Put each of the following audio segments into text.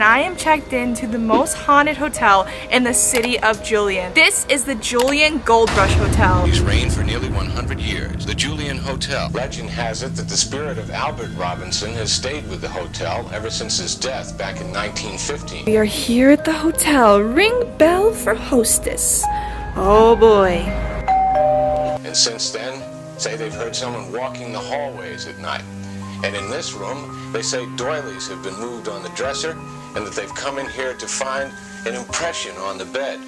I am checked into the most haunted hotel in the city of Julian. This is the Julian Gold Rush Hotel. He's reigned for nearly 100 years. The Julian Hotel. Legend has it that the spirit of Albert Robinson has stayed with the hotel ever since his death back in 1915. We are here at the hotel. Ring bell for hostess. Oh boy. And since then, say they've heard someone walking the hallways at night. And in this room, they say doilies have been moved on the dresser and that they've come in here to find an impression on the bed,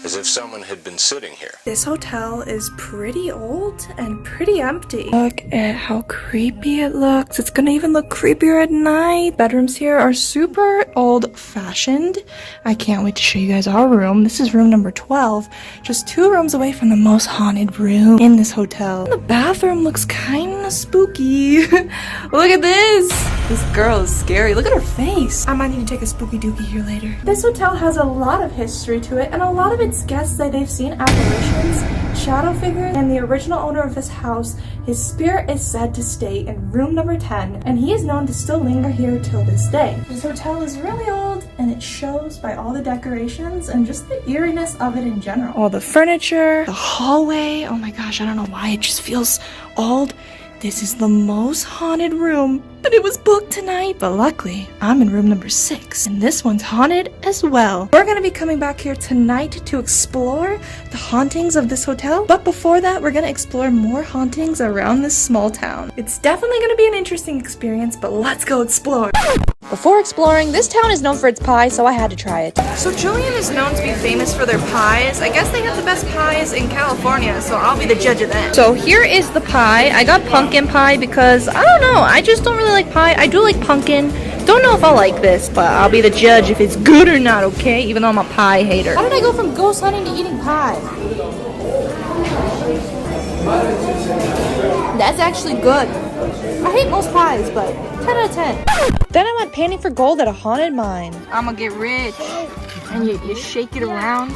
as if someone had been sitting here. This hotel is pretty old and pretty empty. Look at how creepy it looks. It's gonna even look creepier at night. Bedrooms here are super old-fashioned. I can't wait to show you guys our room. This is room number 12, just 2 rooms away from the most haunted room in this hotel. The bathroom looks kinda spooky. Look at this. This girl is scary. Look at her face. I might need to take a spooky dookie here later. This hotel has a lot of history to it, and a lot of its guests say they've seen apparitions, shadow figures, and the original owner of this house, his spirit is said to stay in room number 10, and he is known to still linger here till this day. This hotel is really old, and it shows by all the decorations and just the eeriness of it in general. All the furniture, the hallway, oh my gosh, I don't know why, it just feels old. This is the most haunted room, but it was booked tonight. But luckily, I'm in room number 6, and this one's haunted as well. We're gonna be coming back here tonight to explore the hauntings of this hotel. But before that, we're gonna explore more hauntings around this small town. It's definitely gonna be an interesting experience, but let's go explore. Before exploring, this town is known for its pie, so I had to try it. So Julian is known to be famous for their pies. I guess they have the best pies in California, so I'll be the judge of that. So here is the pie. I got pumpkin pie because, I don't know, I just don't really like pie. I do like pumpkin. Don't know if I'll like this, but I'll be the judge if it's good or not, okay? Even though I'm a pie hater. How did I go from ghost hunting to eating pie? That's actually good. I hate most pies, but 10 out of 10. Then I went panning for gold at a haunted mine. I'm gonna get rich. And you shake it around.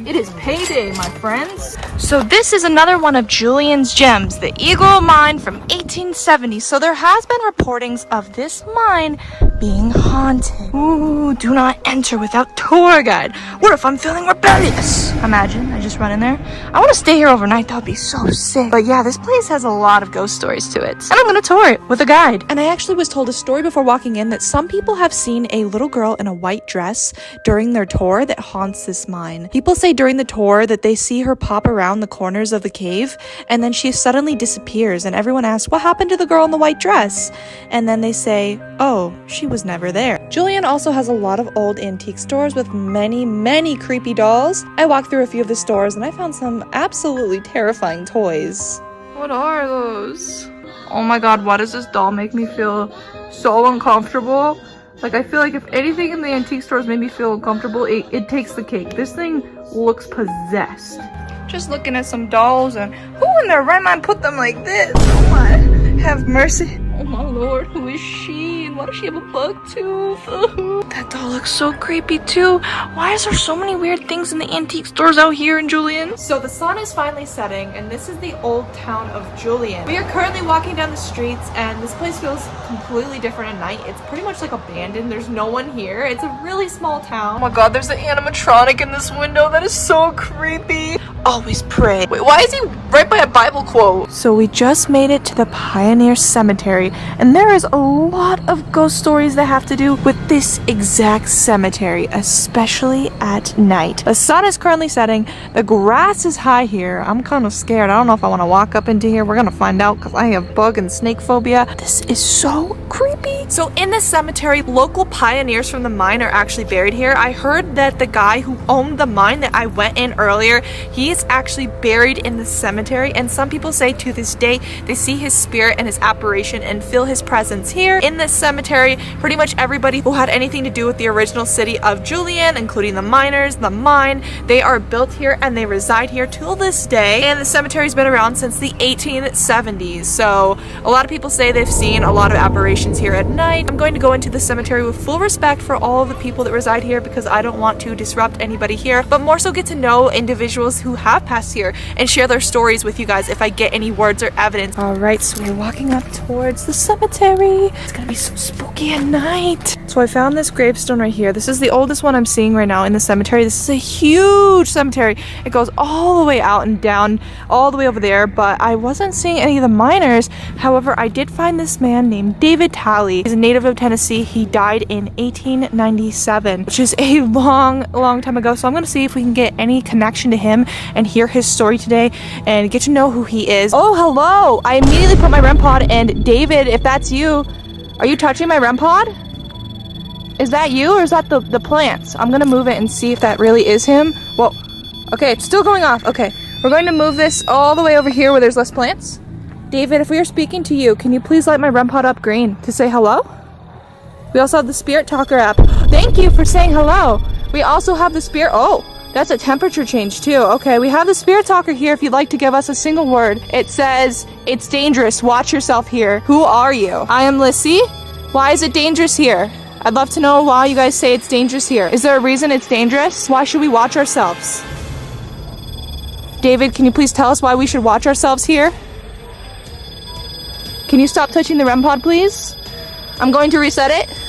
It is payday, my friends. So this is another one of Julian's gems, the Eagle Mine from 1870. So there has been reportings of this mine being haunted. Ooh, do not enter without tour guide. What if I'm feeling rebellious? Imagine, I just run in there. I want to stay here overnight, that would be so sick. But yeah, this place has a lot of ghost stories to it. And I'm gonna tour it with a guide. And I actually was told a story before walking in that some people have seen a little girl in a white dress during their tour that haunts this mine. People say during the tour that they see her pop around the corners of the cave and then she suddenly disappears, and everyone asks, what happened to the girl in the white dress? And then they say, oh, she was never there. Julian also has a lot of old antique stores with many creepy dolls. I walked through a few of the stores and I found some absolutely terrifying toys. What are those? Oh my god, why does this doll make me feel so uncomfortable? Like, I feel like if anything in the antique stores made me feel uncomfortable, it takes the cake. This thing looks possessed. Just looking at some dolls, and who in their right mind put them like this? Oh my, have mercy. Oh my lord, who is she? And why does she have a bug tooth? That doll looks so creepy too. Why is there so many weird things in the antique stores out here in Julian? So the sun is finally setting, and this is the old town of Julian. We are currently walking down the streets, and this place feels completely different at night. It's pretty much like abandoned. There's no one here. It's a really small town. Oh my god, there's an animatronic in this window. That is so creepy. Always pray. Wait, why is he right by a Bible quote? So we just made it to the Pioneer Cemetery, and there is a lot of ghost stories that have to do with this exact cemetery, especially at night. The sun is currently setting. The grass is high here. I'm kind of scared. I don't know if I want to walk up into here. We're gonna find out because I have bug and snake phobia. This is so creepy. So in this cemetery, local pioneers from the mine are actually buried here. I heard that the guy who owned the mine that I went in earlier, he is actually buried in the cemetery, and some people say to this day they see his spirit and his apparition and feel his presence here in this cemetery. Pretty much everybody who had anything to do with the original city of Julian, including the miners, the mine, they are built here and they reside here till this day. And the cemetery's been around since the 1870s, so a lot of people say they've seen a lot of apparitions here at night. I'm going to go into the cemetery with full respect for all of the people that reside here because I don't want to disrupt anybody here, but more so get to know individuals who have passed here and share their stories with you guys if I get any words or evidence. Alright, so we're walking up towards the cemetery. It's gonna be so spooky at night. So So I found this gravestone right here. This is the oldest one I'm seeing right now in the cemetery. This is a huge cemetery. It goes all the way out and down, all the way over there, but I wasn't seeing any of the miners. However, I did find this man named David Talley. He's a native of Tennessee. He died in 1897, which is a long time ago. So I'm gonna see if we can get any connection to him and hear his story today and get to know who he is. Oh, hello! I immediately put my REM pod, and David, if that's you, are you touching my REM pod? Is that you, or is that the plants? I'm gonna move it and see if that really is him. Whoa. Okay, it's still going off. Okay, we're going to move this all the way over here where there's less plants. David, if we are speaking to you, can you please light my REM pod up green to say hello? We also have the Spirit Talker app. Thank you for saying hello. We also have the Spirit... Oh, that's a temperature change too. Okay, we have the Spirit Talker here if you'd like to give us a single word. It says, it's dangerous. Watch yourself here. Who are you? I am Lyssy. Why is it dangerous here? I'd love to know why you guys say it's dangerous here. Is there a reason it's dangerous? Why should we watch ourselves? David, can you please tell us why we should watch ourselves here? Can you stop touching the REM pod, please? I'm going to reset it.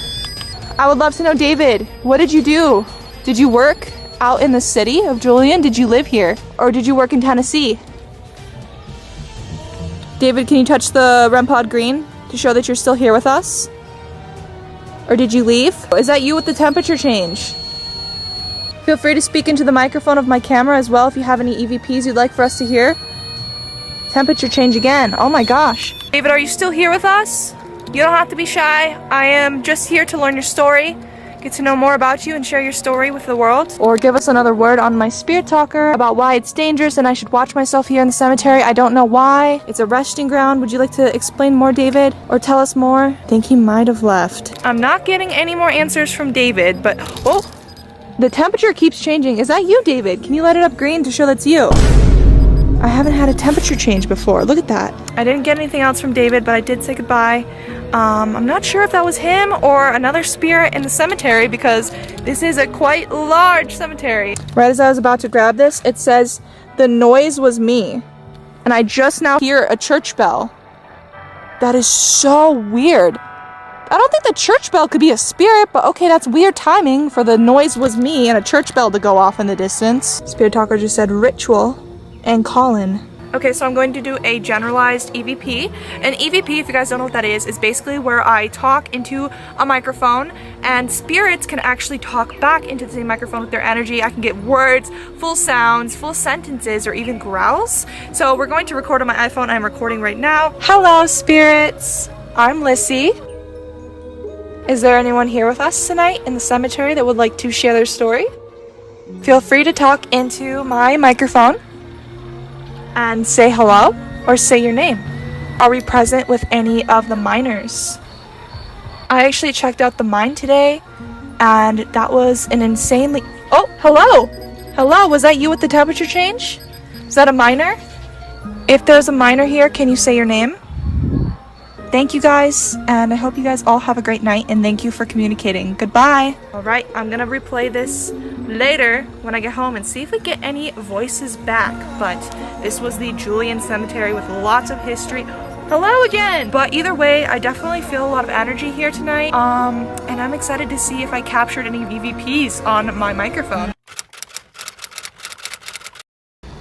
I would love to know, David, what did you do? Did you work out in the city of Julian? Did you live here? Or did you work in Tennessee? David, can you touch the REM pod green to show that you're still here with us? Or did you leave? Is that you with the temperature change? Feel free to speak into the microphone of my camera as well if you have any EVPs you'd like for us to hear. Temperature change again. Oh my gosh. David, are you still here with us? You don't have to be shy. I am just here to learn your story, get to know more about you, and share your story with the world. Or give us another word on my Spirit Talker about why it's dangerous and I should watch myself here in the cemetery. I don't know why. It's a resting ground. Would you like to explain more, David? Or tell us more? I think he might have left. I'm not getting any more answers from David, but... Oh! The temperature keeps changing. Is that you, David? Can you light it up green to show that's you? I haven't had a temperature change before. Look at that. I didn't get anything else from David, but I did say goodbye. I'm not sure if that was him or another spirit in the cemetery because this is a quite large cemetery. Right as I was about to grab this, it says, the noise was me. And I just now hear a church bell. That is so weird. I don't think the church bell could be a spirit, but okay, that's weird timing for the noise was me and a church bell to go off in the distance. Spirit Talker just said ritual and call-in. Okay, so I'm going to do a generalized EVP. An EVP, if you guys don't know what that is basically where I talk into a microphone and spirits can actually talk back into the same microphone with their energy. I can get words, full sounds, full sentences, or even growls. So we're going to record on my iPhone. I'm recording right now. Hello, spirits. I'm Lyssy. Is there anyone here with us tonight in the cemetery that would like to share their story? Feel free to talk into my microphone and say hello or say your name. Are we present with any of the miners? I actually checked out the mine today and that was an insanely... Oh, hello! Hello, was that you with the temperature change? Is that a miner? If there's a miner here, can you say your name? Thank you guys, and I hope you guys all have a great night, and thank you for communicating. Goodbye. Alright, I'm gonna replay this later when I get home and see if we get any voices back. But this was the Julian Cemetery with lots of history. Hello again! But either way, I definitely feel a lot of energy here tonight. And I'm excited to see if I captured any EVPs on my microphone.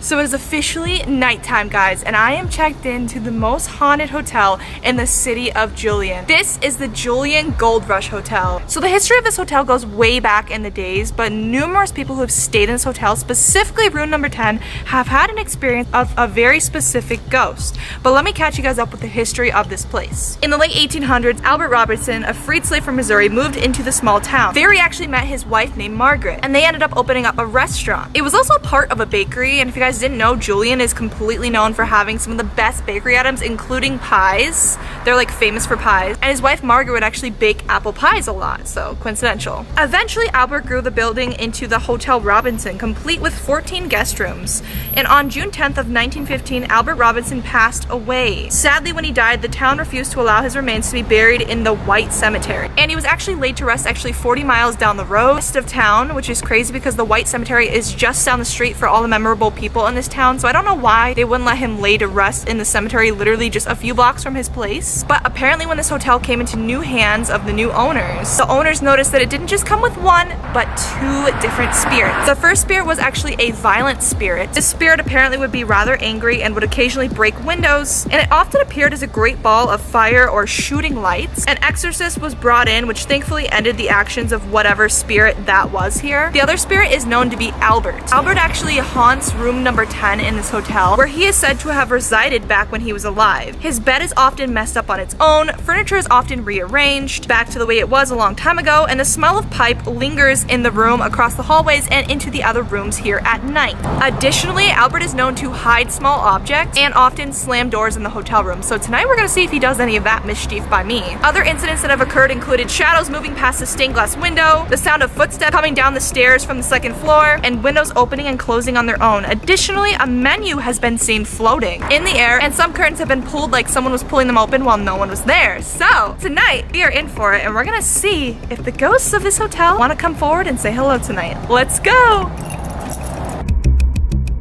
So it is officially nighttime, guys, and I am checked into the most haunted hotel in the city of Julian. This is the Julian Gold Rush Hotel. So the history of this hotel goes way back in the days, but numerous people who have stayed in this hotel, specifically room number 10, have had an experience of a very specific ghost. But let me catch you guys up with the history of this place. In the late 1800s, Albert Robertson, a freed slave from Missouri, moved into the small town. There he actually met his wife named Margaret, and they ended up opening up a restaurant. It was also a part of a bakery, and if you guys didn't know, Julian is completely known for having some of the best bakery items, including pies. They're like famous for pies. And his wife Margaret would actually bake apple pies a lot, so coincidental. Eventually, Albert grew the building into the Hotel Robinson, complete with 14 guest rooms. And on June 10th of 1915, Albert Robinson passed away. Sadly, when he died, the town refused to allow his remains to be buried in the White Cemetery. And he was actually laid to rest 40 miles down the road west of town, which is crazy because the White Cemetery is just down the street for all the memorable people in this town, so I don't know why they wouldn't let him lay to rest in the cemetery literally just a few blocks from his place. But apparently when this hotel came into new hands of the new owners, the owners noticed that it didn't just come with one, but two different spirits. The first spirit was actually a violent spirit. This spirit apparently would be rather angry and would occasionally break windows, and it often appeared as a great ball of fire or shooting lights. An exorcist was brought in, which thankfully ended the actions of whatever spirit that was here. The other spirit is known to be Albert. Albert actually haunts room number 10 in this hotel, where he is said to have resided back when he was alive. His bed is often messed up on its own, furniture is often rearranged back to the way it was a long time ago, and the smell of pipe lingers in the room, across the hallways, and into the other rooms here at night. Additionally, Albert is known to hide small objects and often slam doors in the hotel room. So tonight we're gonna see if he does any of that mischief by me. Other incidents that have occurred included shadows moving past the stained glass window, the sound of footsteps coming down the stairs from the second floor, and windows opening and closing on their own. Additionally, a menu has been seen floating in the air, and some curtains have been pulled like someone was pulling them open while no one was there. So tonight we are in for it, and we're gonna see if the ghosts of this hotel want to come forward and say hello tonight. Let's go!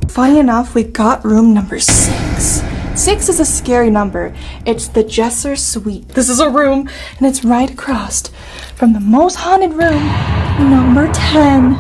Funny enough, we got room number 6. 6 is a scary number. It's the Jesser Suite. This is a room, and it's right across from the most haunted room, number 10,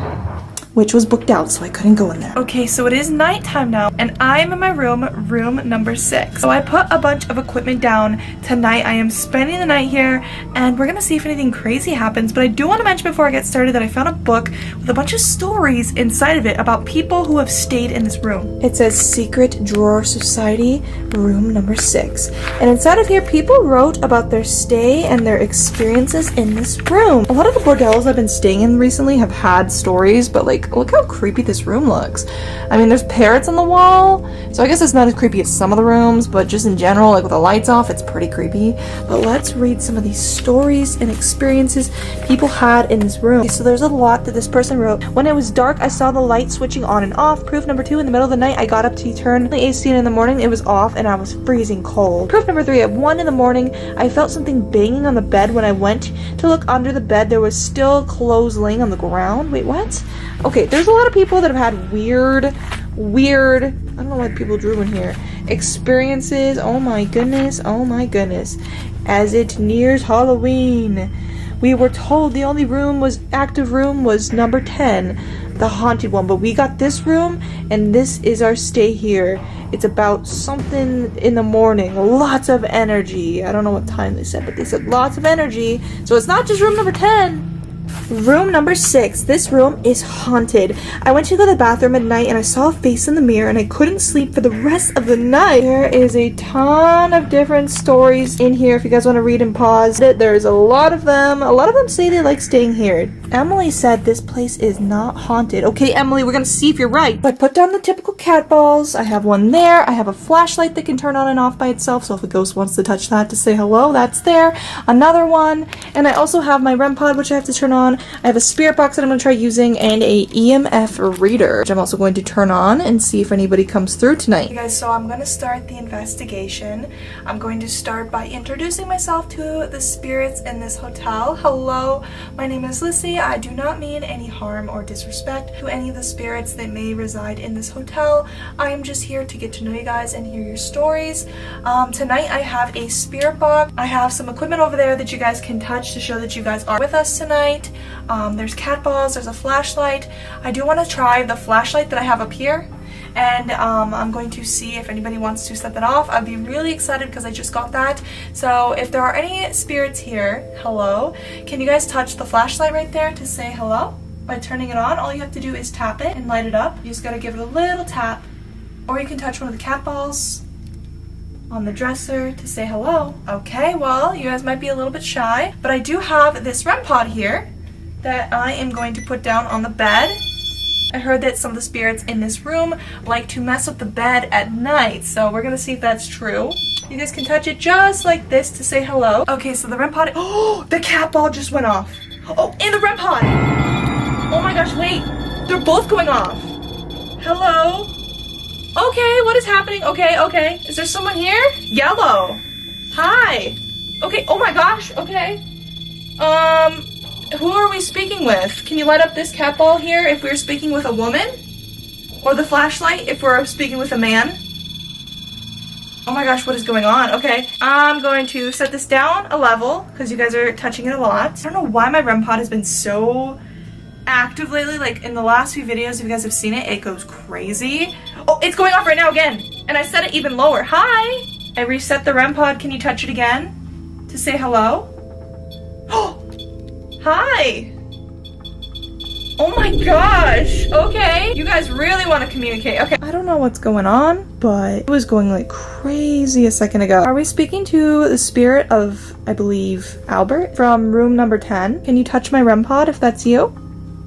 which was booked out, so I couldn't go in there. Okay, so it is nighttime now, and I'm in my room, room number 6. So I put a bunch of equipment down tonight. I am spending the night here, and we're gonna see if anything crazy happens. But I do want to mention before I get started that I found a book with a bunch of stories inside of it about people who have stayed in this room. It says Secret Drawer Society, room number 6. And inside of here, people wrote about their stay and their experiences in this room. A lot of the bordels I've been staying in recently have had stories, but like, look how creepy this room looks. I mean, there's parrots on the wall, so I guess it's not as creepy as some of the rooms, but just in general, like with the lights off, it's pretty creepy. But let's read some of these stories and experiences people had in this room. Okay, so there's a lot that this person wrote. When it was dark, I saw the light switching on and off. Proof number 2, in the middle of the night, I got up to turn the AC, and in the morning, it was off, and I was freezing cold. Proof number 3, at 1 in the morning, I felt something banging on the bed. When I went to look under the bed, there was still clothes laying on the ground. Wait, what? Okay, there's a lot of people that have had weird, I don't know why people drew in here, experiences. Oh my goodness, as it nears Halloween. We were told the only active room was number 10, the haunted one, but we got this room, and this is our stay here. It's about something in the morning, lots of energy. I don't know what time they said, but they said lots of energy, so it's not just room number 10. Room number 6. This room is haunted. I went to go to the bathroom at night and I saw a face in the mirror and I couldn't sleep for the rest of the night. There is a ton of different stories in here if you guys want to read and pause it. There's a lot of them. A lot of them say they like staying here. Emily said this place is not haunted. Okay, Emily, we're gonna see if you're right. I put down the typical cat balls. I have one there. I have a flashlight that can turn on and off by itself, so if a ghost wants to touch that to say hello, that's there. Another one. And I also have my REM pod, which I have to turn on. I have a spirit box that I'm going to try using, and a EMF reader, which I'm also going to turn on and see if anybody comes through tonight. Hey guys, so I'm going to start the investigation. I'm going to start by introducing myself to the spirits in this hotel. Hello, my name is Lyssy. I do not mean any harm or disrespect to any of the spirits that may reside in this hotel. I am just here to get to know you guys and hear your stories. Tonight I have a spirit box. I have some equipment over there that you guys can touch to show that you guys are with us tonight. There's cat balls, there's a flashlight. I do want to try the flashlight that I have up here, and I'm going to see if anybody wants to set that off. I'd be really excited because I just got that. So if there are any spirits here, hello, can you guys touch the flashlight right there to say hello? By turning it on, all you have to do is tap it and light it up. You just gotta give it a little tap. Or you can touch one of the cat balls on the dresser to say hello. Okay, well, you guys might be a little bit shy, but I do have this REM pod here that I am going to put down on the bed. I heard that some of the spirits in this room like to mess with the bed at night, so we're gonna see if that's true. You guys can touch it just like this to say hello. Okay, so the REM pod, oh, the cat ball just went off. Oh, and the REM pod. Oh my gosh, wait, they're both going off. Hello? Okay, what is happening? Okay, is there someone here? Yellow. Hi. Okay, oh my gosh, okay. Who are we speaking with? Can you light up this cat ball here if we're speaking with a woman? Or the flashlight if we're speaking with a man. Oh my gosh, what is going on? Okay, I'm going to set this down a level because you guys are touching it a lot. I don't know why my REM pod has been so active lately. Like in the last few videos, if you guys have seen it, it goes crazy. Oh, it's going off right now again. And I set it even lower. Hi! I reset the REM pod. Can you touch it again to say hello? Oh, hi! Oh my gosh, okay. You guys really want to communicate, okay. I don't know what's going on, but it was going like crazy a second ago. Are we speaking to the spirit of, I believe, Albert from room number 10? Can you touch my REM pod if that's you?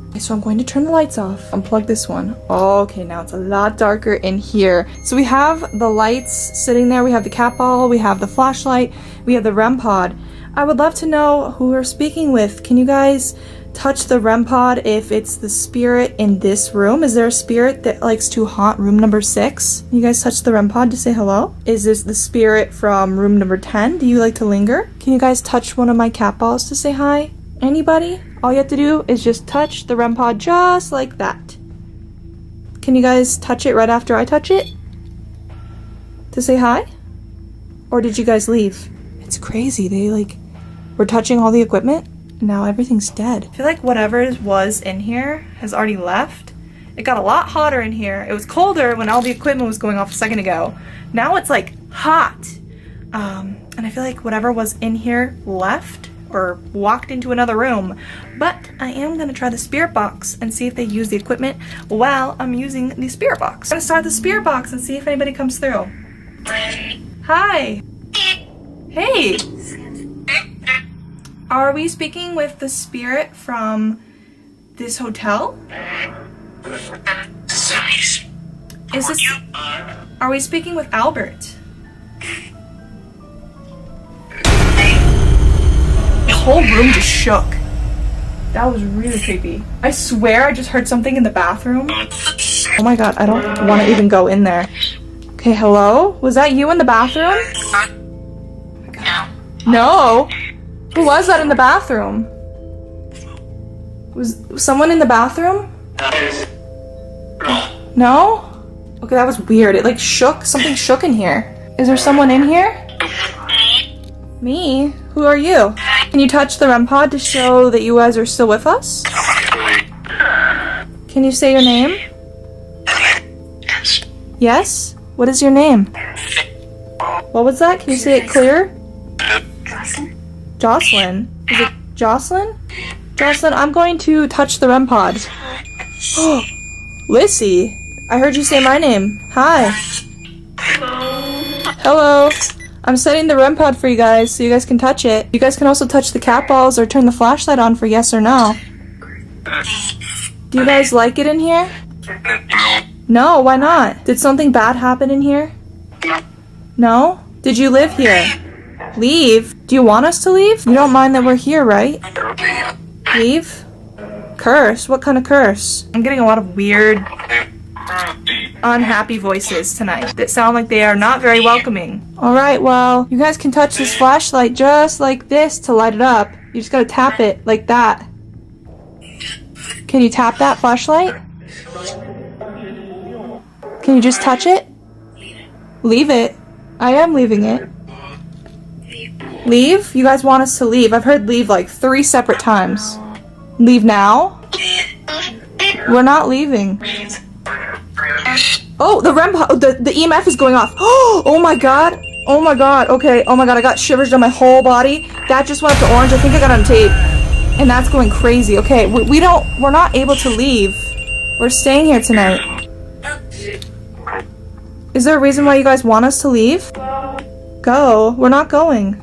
Okay, so I'm going to turn the lights off. Unplug this one. Okay, now it's a lot darker in here. So we have the lights sitting there. We have the cat ball. We have the flashlight. We have the REM pod. I would love to know who we're speaking with. Can you guys touch the REM pod if it's the spirit in this room? Is there a spirit that likes to haunt room number 6? You guys touch the REM pod to say hello? Is this the spirit from room number 10? Do you like to linger? Can you guys touch one of my cat balls to say hi? Anybody? All you have to do is just touch the REM pod just like that. Can you guys touch it right after I touch it? To say hi? Or did you guys leave? It's crazy. They were touching all the equipment. Now everything's dead. I feel like whatever was in here has already left. It got a lot hotter in here. It was colder when all the equipment was going off a second ago. Now it's like hot. And I feel like whatever was in here left or walked into another room. But I am gonna try the spirit box and see if they use the equipment while I'm using the spirit box. I'm gonna start the spirit box and see if anybody comes through. Hi. Hey. Are we speaking with the spirit from this hotel? Is this... Are we speaking with Albert? The whole room just shook. That was really creepy. I swear I just heard something in the bathroom. Oh my god, I don't want to even go in there. Okay, hello? Was that you in the bathroom? Oh my god. No! Who was that in the bathroom? Was someone in the bathroom? No? Okay, that was weird. It shook. Something shook in here. Is there someone in here? Me? Who are you? Can you touch the REM pod to show that you guys are still with us? Can you say your name? Yes? What is your name? What was that? Can you say it clear? Jocelyn? Is it Jocelyn? Jocelyn, I'm going to touch the REM pod. Oh, Lyssy, I heard you say my name. Hi. Hello. I'm setting the REM pod for you guys so you guys can touch it. You guys can also touch the cat balls or turn the flashlight on for yes or no. Do you guys like it in here? No, why not? Did something bad happen in here? No? Did you live here? Leave? Do you want us to leave? You don't mind that we're here, right? Leave? Curse? What kind of curse? I'm getting a lot of weird, unhappy voices tonight that sound like they are not very welcoming. Alright, well, you guys can touch this flashlight just like this to light it up. You just gotta tap it like that. Can you tap that flashlight? Can you just touch it? Leave it. I am leaving it. Leave? You guys want us to leave. I've heard leave 3 separate times. Leave now? We're not leaving. Oh, the REM pod, the EMF is going off. Oh my god. Oh my god. Okay. Oh my god, I got shivers down my whole body. That just went up to orange. I think I got on tape. And that's going crazy. Okay, we're not able to leave. We're staying here tonight. Is there a reason why you guys want us to leave? Go. We're not going.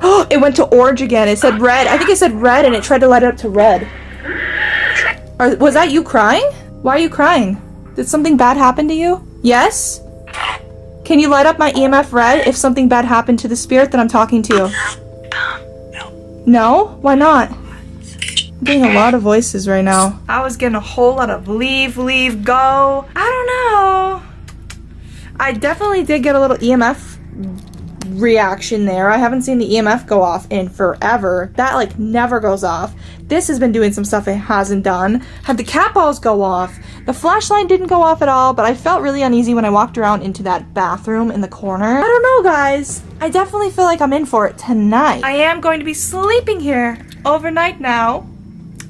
Oh, it went to orange again. It said red. I think it said red and it tried to light it up to red. Was that you crying? Why are you crying? Did something bad happen to you? Yes? Can you light up my EMF red if something bad happened to the spirit that I'm talking to? No? Why not? I'm getting a lot of voices right now. I was getting a whole lot of leave, go. I don't know. I definitely did get a little EMF reaction there. I haven't seen the EMF go off in forever. That like never goes off. This has been doing some stuff it hasn't done. Had the cat balls go off. The flashlight didn't go off at all, but I felt really uneasy when I walked around into that bathroom in the corner. I don't know, guys. I definitely feel like I'm in for it tonight. I am going to be sleeping here overnight now,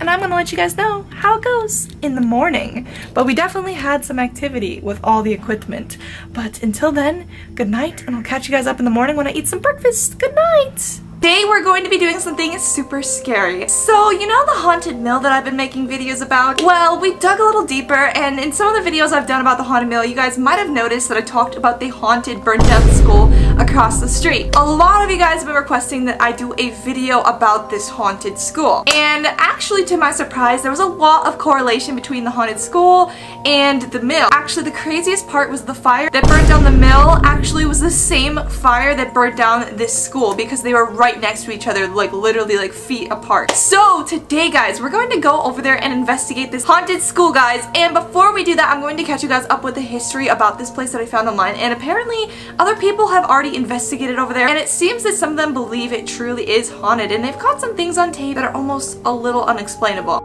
and I'm gonna let you guys know how it goes in the morning. But we definitely had some activity with all the equipment. But until then, good night, and I'll catch you guys up in the morning when I eat some breakfast. Good night! Today we're going to be doing something super scary. So, you know the haunted mill that I've been making videos about? Well, we dug a little deeper, and in some of the videos I've done about the haunted mill, you guys might have noticed that I talked about the haunted burnt down school across the street. A lot of you guys have been requesting that I do a video about this haunted school. And actually, to my surprise, there was a lot of correlation between the haunted school and the mill. Actually, the craziest part was the fire that burnt down the mill actually was the same fire that burnt down this school, because they were right next to each other, like literally like feet apart. So today, guys, we're going to go over there and investigate this haunted school, guys. And before we do that, I'm going to catch you guys up with the history about this place that I found online. And apparently other people have already investigated over there, and it seems that some of them believe it truly is haunted, and they've caught some things on tape that are almost a little unexplainable.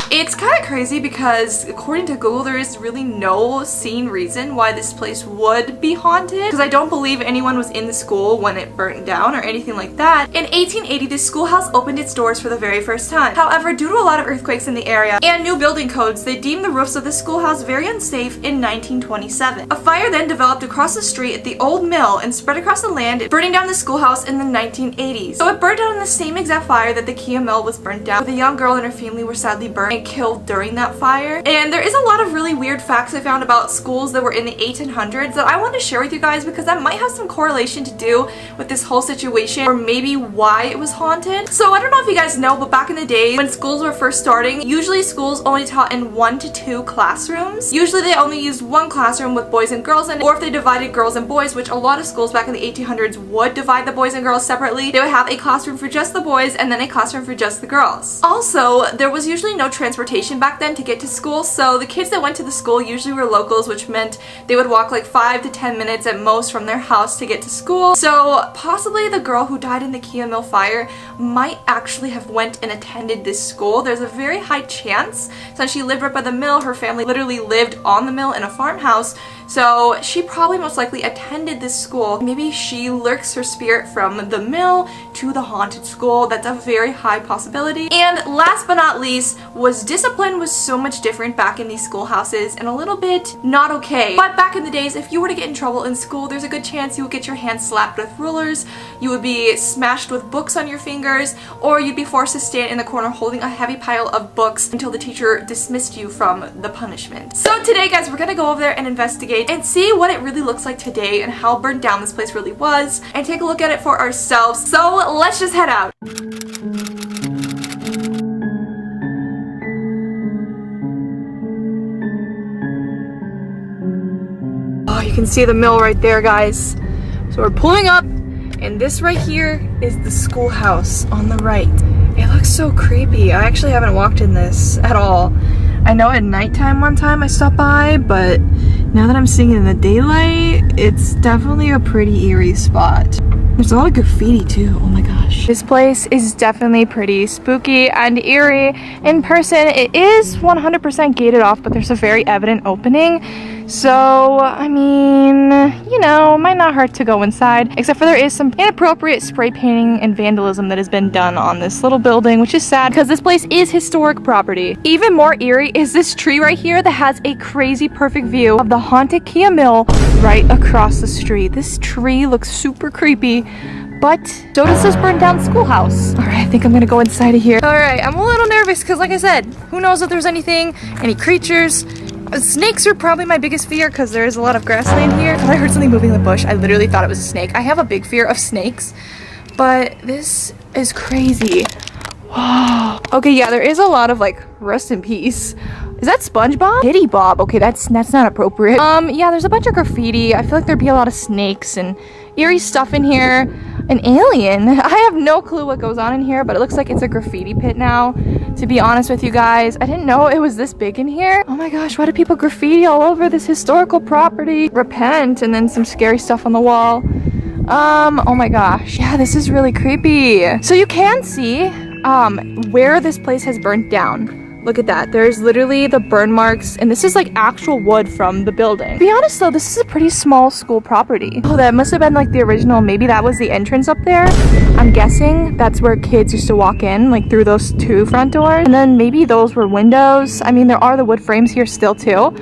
It's kind of crazy because according to Google, there is really no seen reason why this place would be haunted, because I don't believe anyone was in the school when it burnt down or anything like that. In 1880, this schoolhouse opened its doors for the very first time. However, due to a lot of earthquakes in the area and new building codes, they deemed the roofs of the schoolhouse very unsafe in 1927. A fire then developed across the street at the old mill and spread across the land, burning down the schoolhouse in the 1980s. So it burned down in the same exact fire that the Kia mill was burnt down, where the young girl and her family were sadly burned and killed during that fire. And there is a lot of really weird facts I found about schools that were in the 1800s that I want to share with you guys, because that might have some correlation to do with this whole situation, or maybe why it was haunted. So I don't know if you guys know, but back in the day when schools were first starting, usually schools only taught in 1 to 2 classrooms. Usually they only used one classroom with boys and girls in it, or if they divided girls and boys, which a lot of schools back in the 1800s would divide the boys and girls separately, they would have a classroom for just the boys and then a classroom for just the girls. Also, there was usually no transportation back then to get to school, so the kids that went to the school usually were locals, which meant they would walk like 5 to 10 minutes at most from their house to get to school. So possibly the girl who died in the Kia mill fire might actually have went and attended this school. There's a very high chance, since she lived right by the mill, her family literally lived on the mill in a farmhouse, so she probably most likely attended this school. Maybe she lurks her spirit from the mill to the haunted school. That's a very high possibility. And last but not least, was discipline was so much different back in these schoolhouses and a little bit not okay. But back in the days, if you were to get in trouble in school, there's a good chance you would get your hands slapped with rulers, you would be smashed with books on your fingers, or you'd be forced to stand in the corner holding a heavy pile of books until the teacher dismissed you from the punishment. So today, guys, we're gonna go over there and investigate and see what it really looks like today and how burned down this place really was, and take a look at it for ourselves. So let's just head out. Oh, you can see the mill right there, guys. So we're pulling up, and this right here is the schoolhouse on the right. It looks so creepy. I actually haven't walked in this at all. I know at nighttime one time I stopped by, but now that I'm seeing it in the daylight, it's definitely a pretty eerie spot. There's a lot of graffiti too, oh my gosh. This place is definitely pretty spooky and eerie. In person, it is 100% gated off, but there's a very evident opening. So, I mean, you know, might not hurt to go inside, except for there is some inappropriate spray painting and vandalism that has been done on this little building, which is sad because this place is historic property. Even more eerie is this tree right here that has a crazy perfect view of the haunted Kia mill right across the street. This tree looks super creepy, but so does this burned down schoolhouse. All right, I think I'm gonna go inside of here. All right, I'm a little nervous because like I said, who knows if there's anything, any creatures. Snakes are probably my biggest fear because there is a lot of grassland here. I heard something moving in the bush. I literally thought it was a snake. I have a big fear of snakes, but this is crazy. Whoa. Okay, yeah, there is a lot of like rest in peace. Is that SpongeBob? Kitty Bob. Okay, that's not appropriate. Yeah, there's a bunch of graffiti. I feel like there'd be a lot of snakes and eerie stuff in here. An alien? I have no clue what goes on in here, but it looks like it's a graffiti pit now, to be honest with you guys. I didn't know it was this big in here. Oh my gosh, why do people graffiti all over this historical property? Repent, and then some scary stuff on the wall. Oh my gosh. Yeah, this is really creepy. So you can see, where this place has burnt down. Look at that. There's literally the burn marks, and this is like actual wood from the building. To be honest though, this is a pretty small school property. Oh, that must have been like the original. Maybe that was the entrance up there. I'm guessing that's where kids used to walk in, like through those 2 front doors. And then maybe those were windows. I mean, there are the wood frames here still too.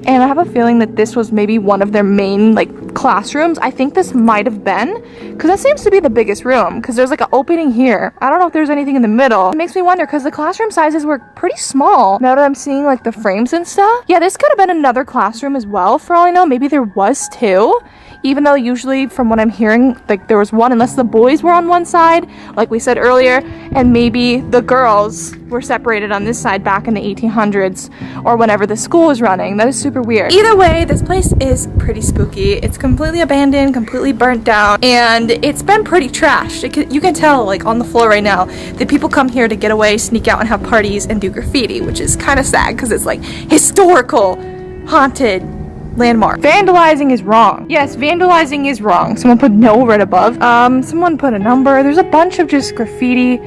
And I have a feeling that this was maybe one of their main like classrooms. I think this might have been, because that seems to be the biggest room, because there's like an opening here. I don't know if there's anything in the middle. It makes me wonder, because the classroom sizes were pretty small. Now that I'm seeing like the frames and stuff. Yeah, this could have been another classroom as well, for all I know. Maybe there was 2. Even though usually from what I'm hearing, like there was 1, unless the boys were on one side, like we said earlier, and maybe the girls were separated on this side back in the 1800s or whenever the school was running. That is super weird. Either way, this place is pretty spooky. It's completely abandoned, completely burnt down, and it's been pretty trashed. You can tell like on the floor right now that people come here to get away, sneak out and have parties and do graffiti, which is kind of sad because it's like historical, haunted landmark. Vandalizing is wrong. Yes, vandalizing is wrong. Someone put no right above. Someone put a number. There's a bunch of just graffiti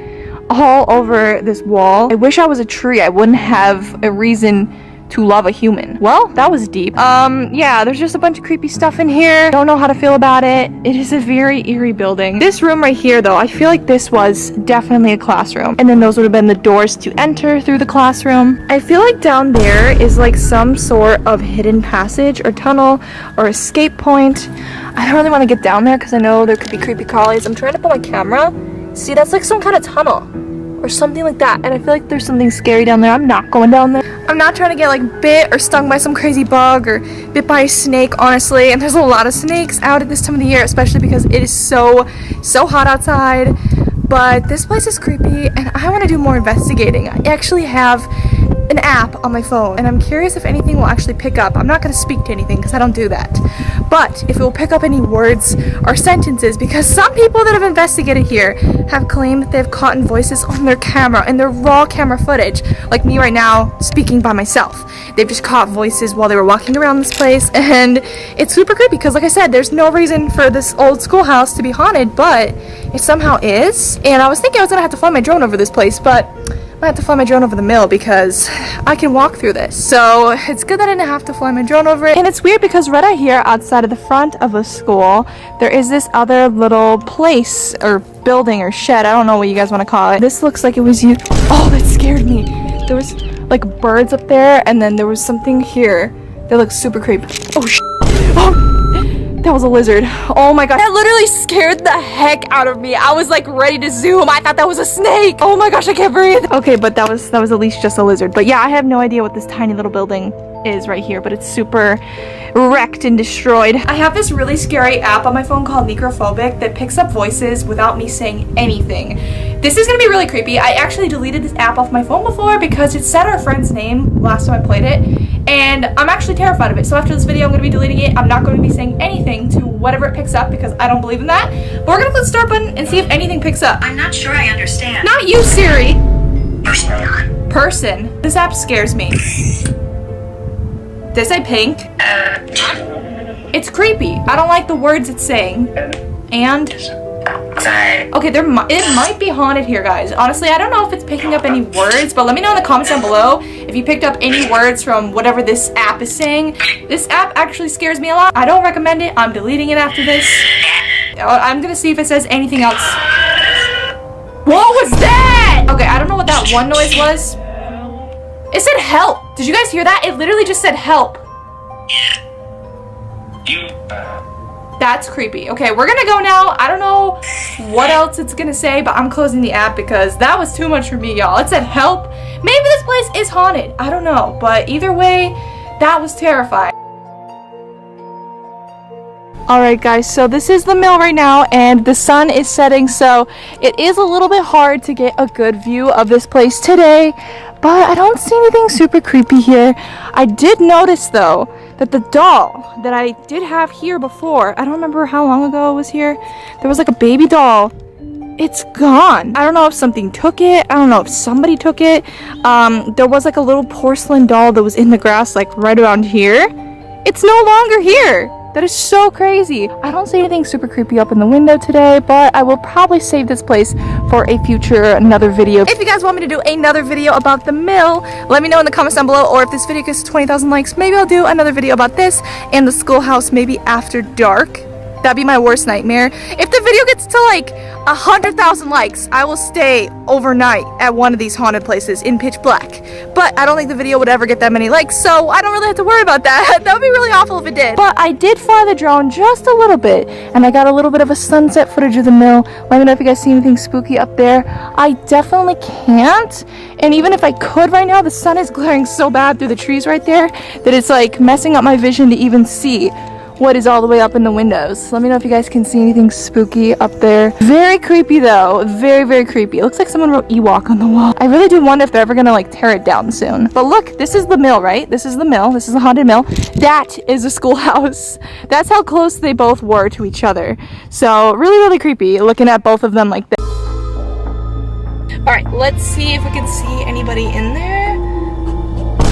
all over this wall. I wish I was a tree. I wouldn't have a reason to love a human. Well, that was deep. Yeah, there's just a bunch of creepy stuff in here. Don't know how to feel about it. It is a very eerie building. This room right here, though, I feel like this was definitely a classroom. And then those would have been the doors to enter through the classroom. I feel like down there is like some sort of hidden passage or tunnel or escape point. I don't really want to get down there because I know there could be creepy crawlies. I'm trying to put my camera. See, that's like some kind of tunnel or something like that, and I feel like there's something scary down there. I'm not going down there. I'm not trying to get like bit or stung by some crazy bug or bit by a snake, honestly, and there's a lot of snakes out at this time of the year, especially because it is so hot outside. But this place is creepy and I want to do more investigating. I actually have an app on my phone and I'm curious if anything will actually pick up. I'm not going to speak to anything because I don't do that, but if it will pick up any words or sentences, because some people that have investigated here have claimed that they've caught voices on their camera and their raw camera footage, like me right now speaking by myself. They've just caught voices while they were walking around this place, and it's super creepy because, like I said, there's no reason for this old schoolhouse to be haunted, but it somehow is. And I was thinking I was gonna have to fly my drone over this place, but I have to fly my drone over the mill because I can walk through this. So it's good that I didn't have to fly my drone over it. And it's weird because right out here outside of the front of the school, there is this other little place or building or shed. I don't know what you guys want to call it. This looks like it was used. Oh, that scared me. There was like birds up there, and then there was something here that looks super creepy. Oh, oh. That was a lizard. Oh my god. That literally scared the heck out of me. I was like ready to zoom. I thought that was a snake. Oh my gosh, I can't breathe. Okay, but that was at least just a lizard. But yeah, I have no idea what this tiny little building is right here, but it's super wrecked and destroyed. I have this really scary app on my phone called Necrophobic that picks up voices without me saying anything. This is gonna be really creepy. I actually deleted this app off my phone before because it said our friend's name last time I played it, and I'm actually terrified of it. So after this video, I'm gonna be deleting it. I'm not going to be saying anything to whatever it picks up because I don't believe in that. But we're gonna click the start button and see if anything picks up. I'm not sure I understand. Not you, Siri. Person. Person. This app scares me. Did I say pink? It's creepy. I don't like the words it's saying. And okay, it might be haunted here, guys. Honestly, I don't know if it's picking up any words, but let me know in the comments down below if you picked up any words from whatever this app is saying. This app actually scares me a lot. I don't recommend it. I'm deleting it after this. I'm gonna see if it says anything else. What was that? Okay, I don't know what that one noise was. It said help. Did you guys hear that? It literally just said help. That's creepy. Okay, we're gonna go now. I don't know what else it's gonna say, but I'm closing the app because that was too much for me, y'all. It said help. Maybe this place is haunted. I don't know, but either way, that was terrifying. Alright guys, so this is the mill right now and the sun is setting, so it is a little bit hard to get a good view of this place today, but I don't see anything super creepy here. I did notice though that the doll that I did have here before, I don't remember how long ago it was here, there was like a baby doll. It's gone. I don't know if something took it. I don't know if somebody took it. There was like a little porcelain doll that was in the grass like right around here. It's no longer here. That is so crazy. I don't see anything super creepy up in the window today, but I will probably save this place for a future another video. If you guys want me to do another video about the mill, let me know in the comments down below, or if this video gets 20,000 likes, maybe I'll do another video about this and the schoolhouse maybe after dark. That'd be my worst nightmare. If the video gets to like 100,000 likes, I will stay overnight at one of these haunted places in pitch black. But I don't think the video would ever get that many likes, so I don't really have to worry about that. That would be really awful if it did. But I did fly the drone just a little bit, and I got a little bit of a sunset footage of the mill. Let me know if you guys see anything spooky up there. I definitely can't. And even if I could right now, the sun is glaring so bad through the trees right there that it's like messing up my vision to even see what is all the way up in the windows. Let me know if you guys can see anything spooky up there. Very creepy though, very, very creepy. It looks like someone wrote Ewok on the wall. I really do wonder if they're ever gonna like tear it down soon. But look, this is the mill, right? This is the mill, this is the haunted mill. That is a schoolhouse. That's how close they both were to each other. So really, really creepy looking at both of them like this. All right, let's see if we can see anybody in there.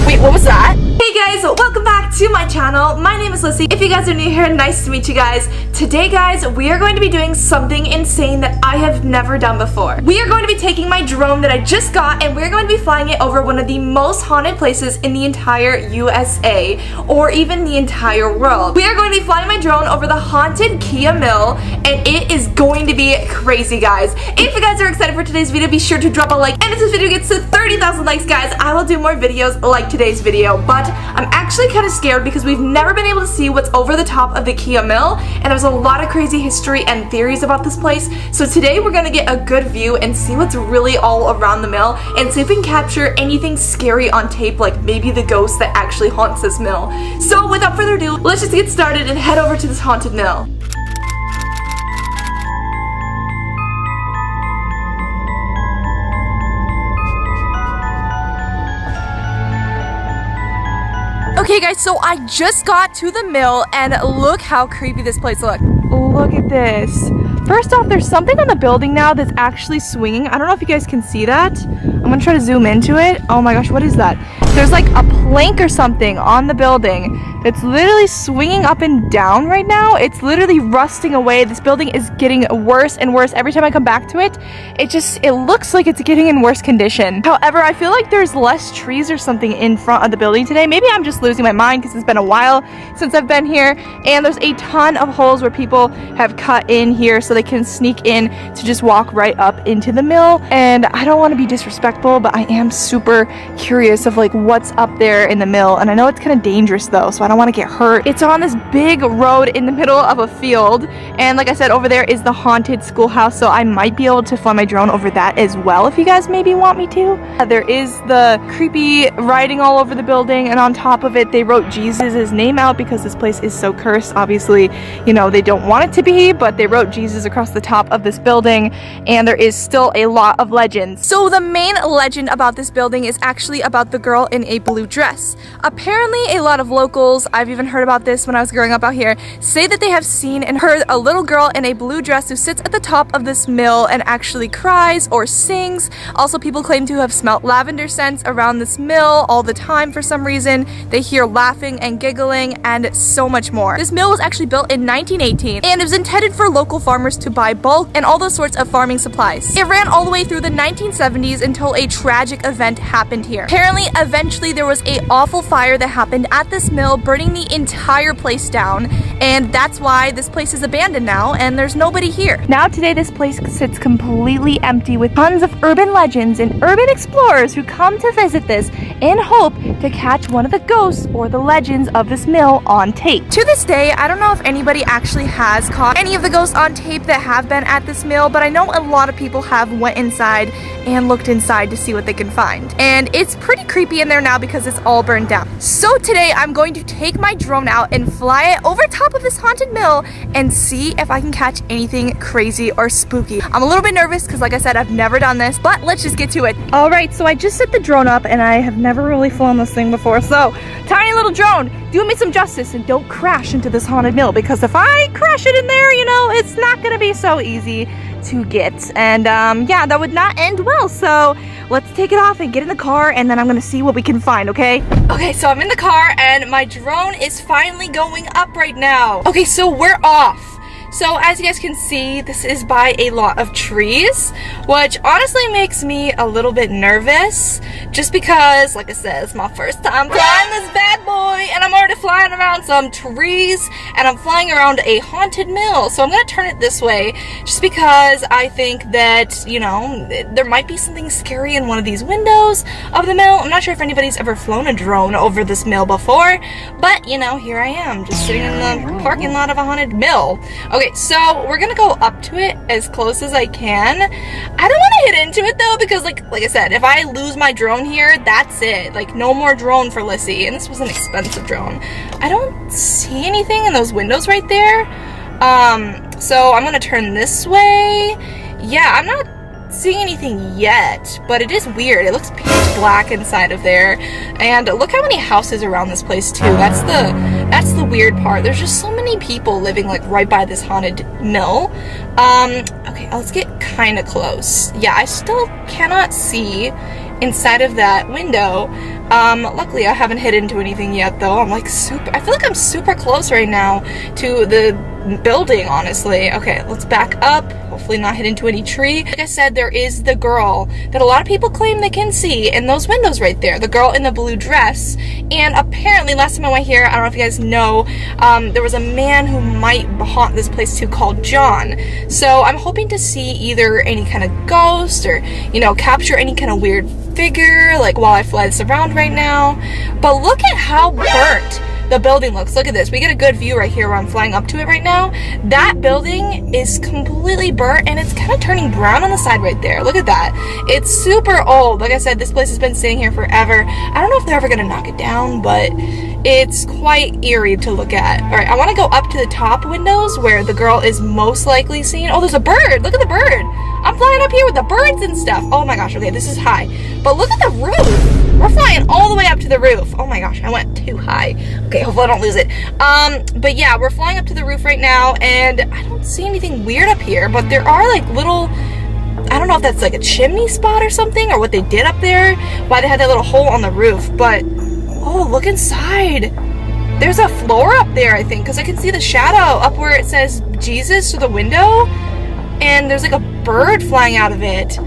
Wait, what was that? Hey guys, welcome back to my channel. My name is Lyssy. If you guys are new here, nice to meet you guys. Today, guys, we are going to be doing something insane that I have never done before. We are going to be taking my drone that I just got, and we're going to be flying it over one of the most haunted places in the entire USA, or even the entire world. We are going to be flying my drone over the haunted Kia Mill, and it is going to be crazy, guys. If you guys are excited for today's video, be sure to drop a like, and if this video gets to 30,000 likes, guys, I will do more videos like today's video. But I'm actually kind of scared because we've never been able to see what's over the top of the Kia Mill, and there's a lot of crazy history and theories about this place. So today we're gonna get a good view and see what's really all around the mill, and see if we can capture anything scary on tape, like maybe the ghost that actually haunts this mill. So without further ado, let's just get started and head over to this haunted mill. Okay guys, so I just got to the mill, and look how creepy this place looks. Look at this. First off, there's something on the building now that's actually swinging. I don't know if you guys can see that. I'm gonna try to zoom into it. Oh my gosh, what is that? There's like a plank or something on the building that's literally swinging up and down right now. It's literally rusting away. This building is getting worse and worse. Every time I come back to it, it looks like it's getting in worse condition. However, I feel like there's less trees or something in front of the building today. Maybe I'm just losing my mind because it's been a while since I've been here, and there's a ton of holes where people have cut in here so they can sneak in to just walk right up into the mill. And I don't want to be disrespectful, but I am super curious of like what's up there in the mill, and I know it's kind of dangerous though, so I don't want to get hurt. It's on this big road in the middle of a field, and like I said, over there is the haunted schoolhouse, so I might be able to fly my drone over that as well if you guys maybe want me to. There is the creepy writing all over the building, and on top of it they wrote Jesus' name out because this place is so cursed. Obviously, you know, they don't want it to be, but they wrote Jesus across the top of this building, and there is still a lot of legends. So the main legend about this building is actually about the girl in a blue dress. Apparently a lot of locals, I've even heard about this when I was growing up out here, say that they have seen and heard a little girl in a blue dress who sits at the top of this mill and actually cries or sings. Also, people claim to have smelt lavender scents around this mill all the time for some reason. They hear laughing and giggling and so much more. This mill was actually built in 1918, and it was intended for local farmers to buy bulk and all those sorts of farming supplies. It ran all the way through the 1970s until a tragic event happened here. Apparently, eventually there was a awful fire that happened at this mill, burning the entire place down, and that's why this place is abandoned now and there's nobody here. Now today this place sits completely empty, with tons of urban legends and urban explorers who come to visit this in hope to catch one of the ghosts or the legends of this mill on tape. To this day, I don't know if anybody actually has caught any of the ghosts on tape that have been at this mill, but I know a lot of people have went inside and looked inside to see what they can find. And it's pretty creepy in there now because it's all burned down. So today I'm going to take my drone out and fly it over top of this haunted mill and see if I can catch anything crazy or spooky. I'm a little bit nervous because, like I said, I've never done this, but let's just get to it. All right, so I just set the drone up, and I have never really flown this thing before. So, tiny little drone, do me some justice and don't crash into this haunted mill, because if I crash it in there, you know, it's not gonna be so easy to get. And yeah, that would not end well. So let's take it off and get in the car, and then I'm gonna see what we can find, okay? Okay, so I'm in the car and my drone is finally going up right now. Okay, so we're off. So as you guys can see, this is by a lot of trees, which honestly makes me a little bit nervous, just because, like I said, it's my first time flying this bad boy, and I'm already flying around some trees, and I'm flying around a haunted mill. So I'm gonna turn it this way, just because I think that, you know, there might be something scary in one of these windows of the mill. I'm not sure if anybody's ever flown a drone over this mill before, but, you know, here I am, just sitting in the parking lot of a haunted mill. Okay, so we're gonna go up to it as close as I can. I don't want to hit into it though, because like I said, if I lose my drone here, that's it. Like, no more drone for Lyssy. And this was an expensive drone. I don't see anything in those windows right there. So I'm gonna turn this way. Yeah, I'm not seeing anything yet, but it is weird. It looks pitch black inside of there, and look how many houses around this place too. That's the weird part. There's just so many people living like right by this haunted mill. Okay, let's get kind of close. Yeah, I still cannot see inside of that window. Luckily I haven't hit into anything yet though. I feel like I'm super close right now to the building, honestly. Okay, let's back up, hopefully not hit into any tree. Like I said, there is the girl that a lot of people claim they can see in those windows right there, the girl in the blue dress. And apparently last time I went here, I don't know if you guys know, there was a man who might haunt this place too called John. So I'm hoping to see either any kind of ghost or, you know, capture any kind of weird figure like while I fly this around right now. But look at how burnt the building looks. Look at this. We get a good view right here where I'm flying up to it right now. That building is completely burnt, and it's kind of turning brown on the side right there. Look at that. It's super old. Like I said, this place has been sitting here forever. I don't know if they're ever gonna knock it down, but it's quite eerie to look at. All right, I want to go up to the top windows where the girl is most likely seen. Oh, there's a bird. Look at the bird. I'm flying up here with the birds and stuff. Oh my gosh. Okay, this is high, but look at the roof. We're flying all the way up to the roof. Oh my gosh, I went too high. Okay, hopefully I don't lose it. But yeah, we're flying up to the roof right now, and I don't see anything weird up here, but there are like little, I don't know if that's like a chimney spot or something, or what they did up there, why they had that little hole on the roof. But oh, look inside. There's a floor up there, I think, because I can see the shadow up where it says Jesus through the window, and there's like a bird flying out of it.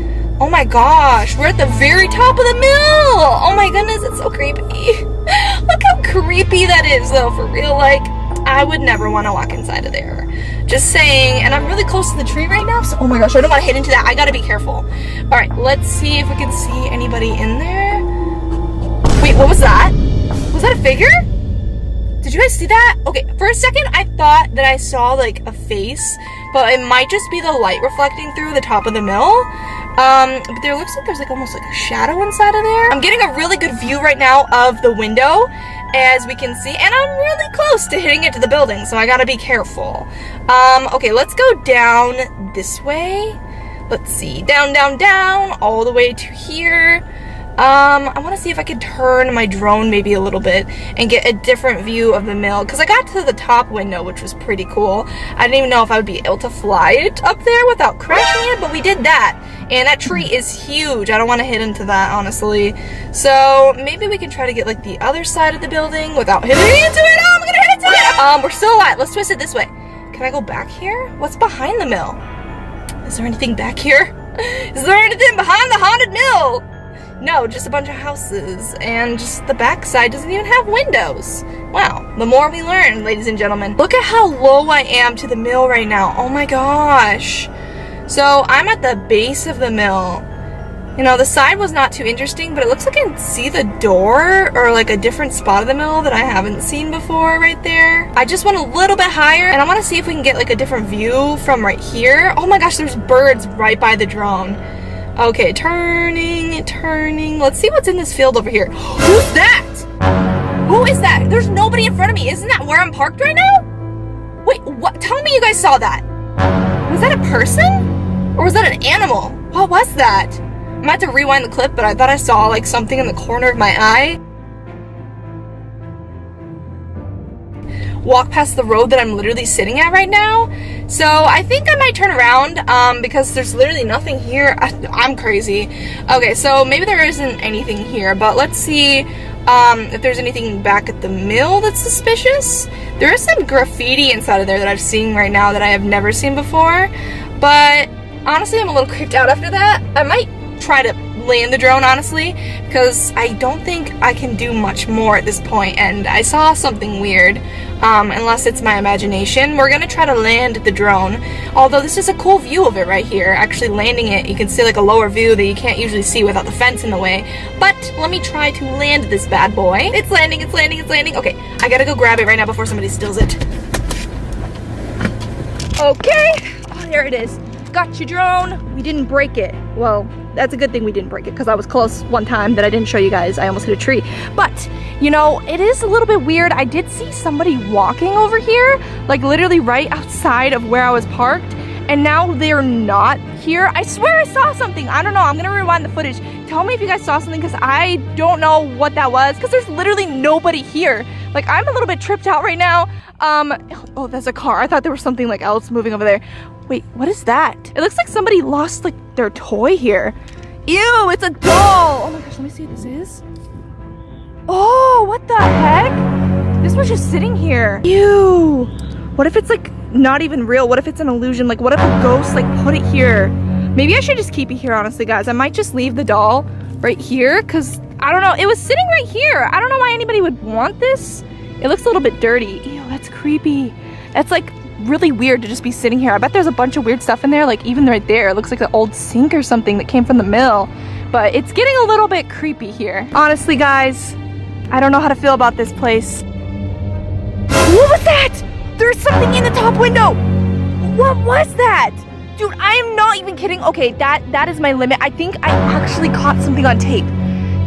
Oh my gosh, we're at the very top of the mill. Oh my goodness, it's so creepy. Look how creepy that is though, for real. Like, I would never want to walk inside of there. Just saying. And I'm really close to the tree right now, so oh my gosh, I don't want to hit into that. I gotta be careful. Alright, let's see if we can see anybody in there. Wait, what was that? Was that a figure? Did you guys see that? Okay, for a second I thought that I saw like a face, but it might just be the light reflecting through the top of the mill. But there looks like there's like almost like a shadow inside of there. I'm getting a really good view right now of the window, as we can see, and I'm really close to hitting it to the building, so I gotta be careful. Okay, let's go down this way. Let's see, down, down, down, all the way to here. I want to see if I could turn my drone maybe a little bit and get a different view of the mill, because I got to the top window, which was pretty cool. I didn't even know if I would be able to fly it up there without crashing it, but we did that. And that tree is huge. I don't want to hit into that, honestly. So maybe we can try to get like the other side of the building without hitting into it. Oh, I'm gonna hit into it. We're still alive. Let's twist it this way. Can I go back here? What's behind the mill? Is there anything back here? Is there anything behind the haunted mill? No, just a bunch of houses, and just the backside doesn't even have windows. Wow, the more we learn, ladies and gentlemen. Look at how low I am to the mill right now. Oh my gosh. So I'm at the base of the mill. You know, the side was not too interesting, but it looks like I can see the door, or like a different spot of the mill that I haven't seen before right there. I just went a little bit higher, and I want to see if we can get like a different view from right here. Oh my gosh, there's birds right by the drone. Okay, turning, turning. Let's see what's in this field over here. Who's that? Who is that? There's nobody in front of me. Isn't that where I'm parked right now? Wait, what? Tell me you guys saw that. Was that a person? Or was that an animal? What was that? I might have to rewind the clip, but I thought I saw like something in the corner of my eye. walk past the road that I'm literally sitting at right now. So I think I might turn around because there's literally nothing here. I'm crazy. Okay, so maybe there isn't anything here, but let's see if there's anything back at the mill that's suspicious. There is some graffiti inside of there that I've seen right now that I have never seen before, but honestly I'm a little creeped out after that. I might try to land the drone, honestly, because I don't think I can do much more at this point, and I saw something weird, unless it's my imagination. We're gonna try to land the drone, although this is a cool view of it right here. Actually landing it, you can see like a lower view that you can't usually see without the fence in the way, but let me try to land this bad boy. It's landing, it's landing, it's landing. Okay, I gotta go grab it right now before somebody steals it. Okay, oh, there it is. Got your drone. We didn't break it. Well, that's a good thing we didn't break it, because I was close one time that I didn't show you guys. I almost hit a tree. But, you know, it is a little bit weird. I did see somebody walking over here, like literally right outside of where I was parked, and now they're not here. I swear I saw something. I don't know. I'm gonna rewind the footage. Tell me if you guys saw something, because I don't know what that was, because there's literally nobody here. Like, I'm a little bit tripped out right now. Oh, there's a car. I thought there was something like else moving over there. Wait, what is that? It looks like somebody lost like their toy here. Ew, it's a doll. Oh my gosh, let me see what this is. Oh, what the heck? This was just sitting here. Ew. What if it's like not even real? What if it's an illusion? Like, what if a ghost like put it here? Maybe I should just keep it here, honestly, guys. I might just leave the doll right here, because I don't know. It was sitting right here. I don't know why anybody would want this. It looks a little bit dirty. Ew, that's creepy. That's like really weird to just be sitting here. I bet there's a bunch of weird stuff in there, like even right there. It looks like an old sink or something that came from the mill. But it's getting a little bit creepy here. Honestly, guys, I don't know how to feel about this place. What was that? There's something in the top window. What was that? Dude, I am not even kidding. Okay, that is my limit. I think I actually caught something on tape.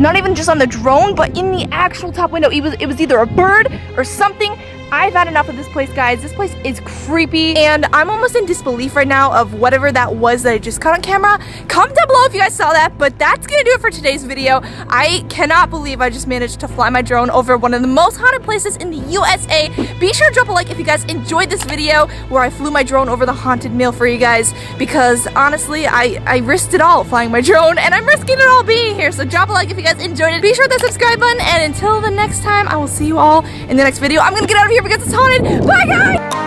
Not even just on the drone, but in the actual top window. It was either a bird or something. I've had enough of this place, guys. This place is creepy, and I'm almost in disbelief right now of whatever that was that I just caught on camera. Comment down below if you guys saw that, but that's gonna do it for today's video. I cannot believe I just managed to fly my drone over one of the most haunted places in the USA. Be sure to drop a like if you guys enjoyed this video where I flew my drone over the haunted mill for you guys, because honestly, I risked it all flying my drone, and I'm risking it all being here. So drop a like if you guys enjoyed it. Be sure to hit the subscribe button, and until the next time, I will see you all in the next video. I'm gonna get out of here because it's haunted. Bye, guys!